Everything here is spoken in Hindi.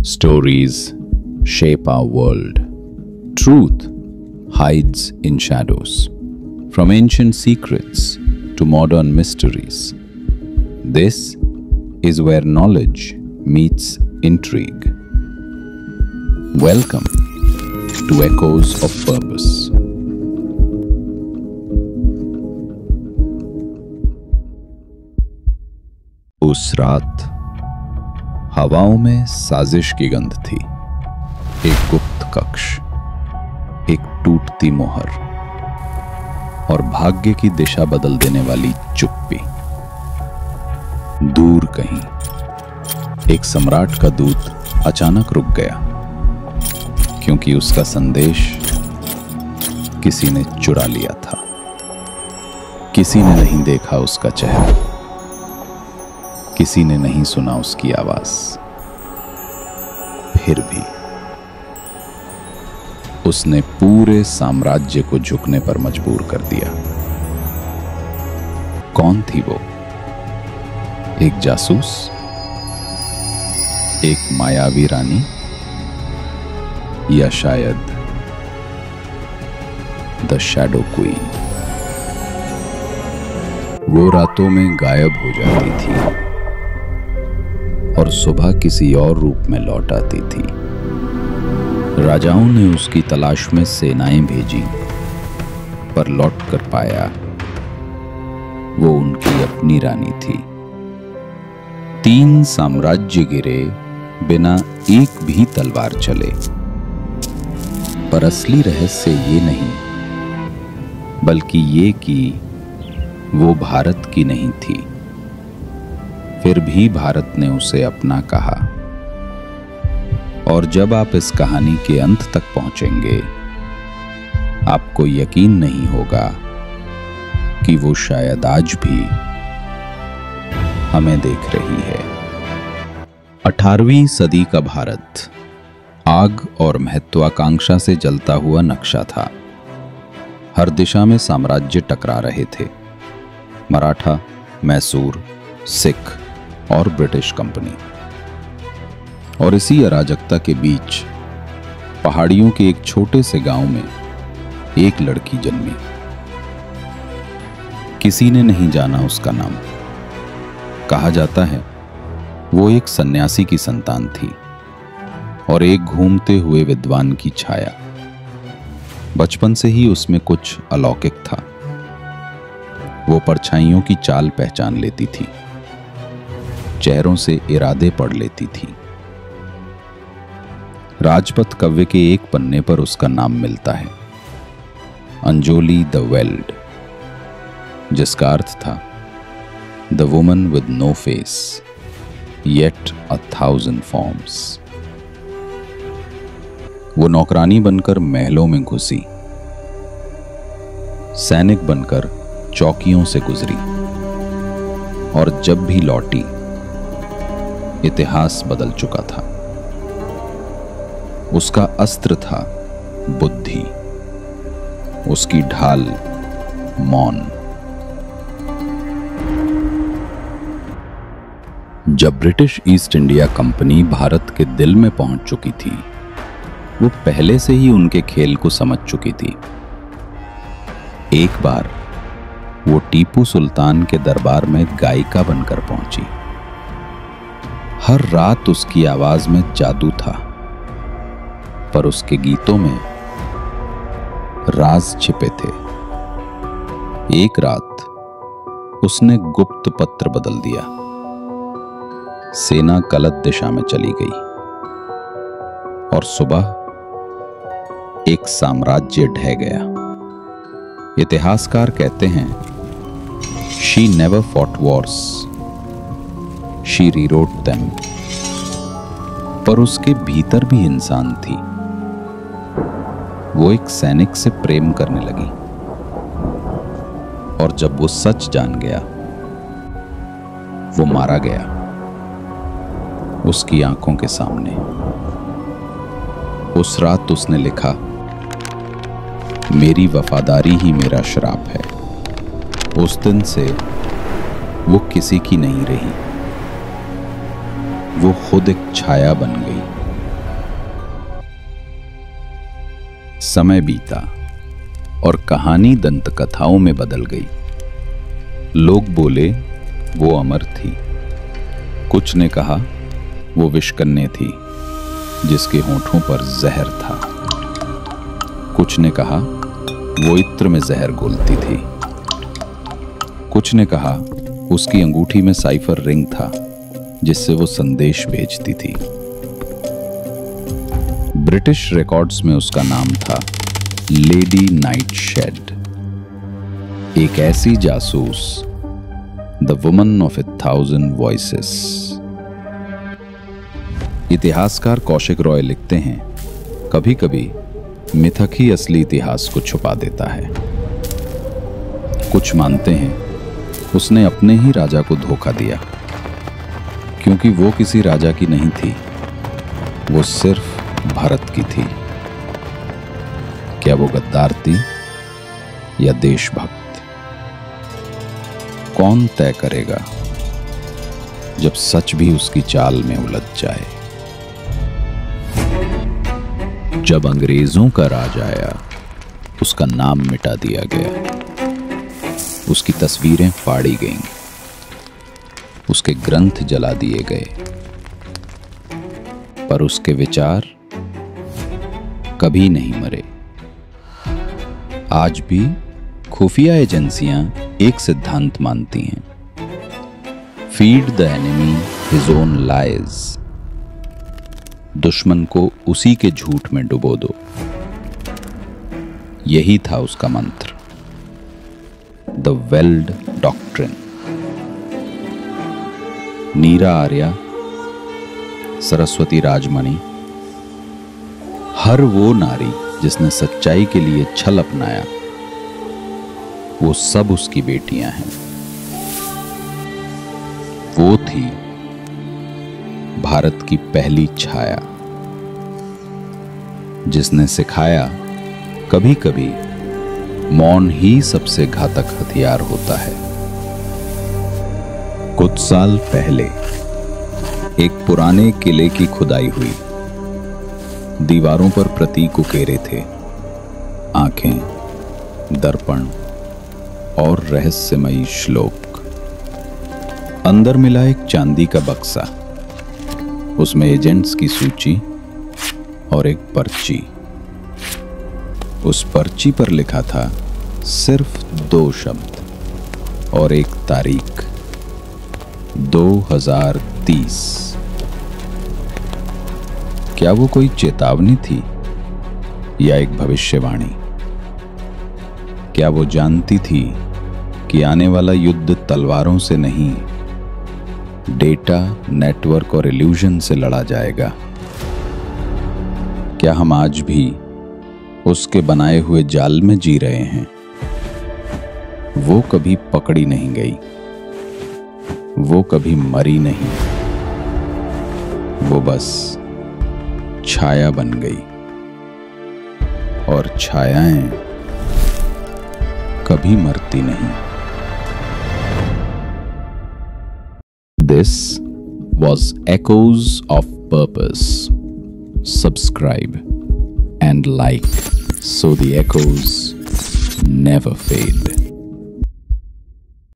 Stories shape our world. Truth hides in shadows. From ancient secrets to modern mysteries, this is where knowledge meets intrigue. Welcome to Echoes of Purpose. उस रात हवाओं में साजिश की गंध थी। एक गुप्त कक्ष, एक टूटती मोहर और भाग्य की दिशा बदल देने वाली चुप्पी। दूर कहीं एक सम्राट का दूत अचानक रुक गया, क्योंकि उसका संदेश किसी ने चुरा लिया था। किसी ने नहीं देखा उसका चेहरा, किसी ने नहीं सुना उसकी आवाज। फिर भी उसने पूरे साम्राज्य को झुकने पर मजबूर कर दिया। कौन थी वो? एक जासूस? एक मायावी रानी? या शायद द शैडो क्वीन? वो रातों में गायब हो जाती थी और सुबह किसी और रूप में लौट आती थी। राजाओं ने उसकी तलाश में सेनाएं भेजी, पर लौट कर पाया वो उनकी अपनी रानी थी। 3 साम्राज्य गिरे बिना एक भी तलवार चले। पर असली रहस्य ये नहीं, बल्कि ये कि वो भारत की नहीं थी। फिर भी भारत ने उसे अपना कहा। और जब आप इस कहानी के अंत तक पहुंचेंगे, आपको यकीन नहीं होगा कि वो शायद आज भी हमें देख रही है। 18वीं सदी का भारत आग और महत्वाकांक्षा से जलता हुआ नक्शा था। हर दिशा में साम्राज्य टकरा रहे थे। मराठा, मैसूर, सिख और ब्रिटिश कंपनी। और इसी अराजकता के बीच पहाड़ियों के एक छोटे से गांव में एक लड़की जन्मी। किसी ने नहीं जाना उसका नाम। कहा जाता है वो एक सन्यासी की संतान थी और एक घूमते हुए विद्वान की छाया। बचपन से ही उसमें कुछ अलौकिक था। वो परछाइयों की चाल पहचान लेती थी, चेहरों से इरादे पढ़ लेती थी। राजपथ काव्य के एक पन्ने पर उसका नाम मिलता है, अंजोली द वेल्ड, जिसका अर्थ था the woman with no face yet 1000 forms. वो नौकरानी बनकर महलों में घुसी, सैनिक बनकर चौकियों से गुजरी, और जब भी लौटी इतिहास बदल चुका था। उसका अस्त्र था बुद्धि, उसकी ढाल मौन। जब British east India company Bharat के दिल में पहुंच चुकी थी, वो पहले से ही उनके खेल को समझ चुकी थी। एक बार वो टीपू सुल्तान के दरबार में गायिका बनकर पहुंची। हर रात उसकी आवाज में जादू था, पर उसके गीतों में राज छिपे थे। एक रात उसने गुप्त पत्र बदल दिया। सेना गलत दिशा में चली गई और सुबह एक साम्राज्य ढह गया। इतिहासकार कहते हैं, she never fought wars, she rewrote them. पर उसके भीतर भी इंसान थी। वो एक सैनिक से प्रेम करने लगी, और जब वो सच जान गया, वो मारा गया उसकी आंखों के सामने। उस रात उसने लिखा, मेरी वफादारी ही मेरा श्राप है। उस दिन से वो किसी की नहीं रही। वो खुद एक छाया बन गई, समय बीता और कहानी दंत कथाओं में बदल गई। लोग बोले वो अमर थी, कुछ ने कहा वो विषकन्या थी जिसके होठों पर जहर था, कुछ ने कहा वो इत्र में जहर घोलती थी, कुछ ने कहा उसकी अंगूठी में साइफर रिंग था जिससे वो संदेश भेजती थी। ब्रिटिश रिकॉर्ड्स में उसका नाम था लेडी नाइटशेड, एक ऐसी जासूस, द वुमन ऑफ 1,000 वॉइसेस। इतिहासकार कौशिक रॉय लिखते हैं, कभी कभी मिथक ही असली इतिहास को छुपा देता है। कुछ मानते हैं उसने अपने ही राजा को धोखा दिया, क्योंकि वो किसी राजा की नहीं थी, वो सिर्फ भारत की थी। क्या वो गद्दार थी या देशभक्त? कौन तय करेगा जब सच भी उसकी चाल में उलझ जाए। जब अंग्रेजों का राज आया, उसका नाम मिटा दिया गया, उसकी तस्वीरें फाड़ी गईं, उसके ग्रंथ जला दिए गए, पर उसके विचार कभी नहीं मरे। आज भी खुफिया एजेंसियां एक सिद्धांत मानती हैं, feed the enemy his own lies. दुश्मन को उसी के झूठ में डुबो दो। यही था उसका मंत्र, द वेल्ड डॉक्ट्रिन। नीरा आर्या, सरस्वती राजमणि, हर वो नारी जिसने सच्चाई के लिए छल अपनाया, वो सब उसकी बेटियां हैं। वो थी भारत की पहली छाया, जिसने सिखाया कभी कभी मौन ही सबसे घातक हथियार होता है। कुछ साल पहले एक पुराने किले की खुदाई हुई। दीवारों पर प्रतीक उकेरे थे, आंखें, दर्पण और रहस्यमयी श्लोक। अंदर मिला एक चांदी का बक्सा, उसमें एजेंट्स की सूची और एक पर्ची। उस पर्ची पर लिखा था सिर्फ 2 शब्द और एक तारीख, 2030। क्या वो कोई चेतावनी थी या एक भविष्यवाणी? क्या वो जानती थी कि आने वाला युद्ध तलवारों से नहीं, डेटा, नेटवर्क और इल्यूजन से लड़ा जाएगा? क्या हम आज भी उसके बनाए हुए जाल में जी रहे हैं? वो कभी पकड़ी नहीं गई, वो कभी मरी नहीं, वो बस छाया बन गई। और छायाएं कभी मरती नहीं। This was Echoes of Purpose. Subscribe and like so the echoes never fade.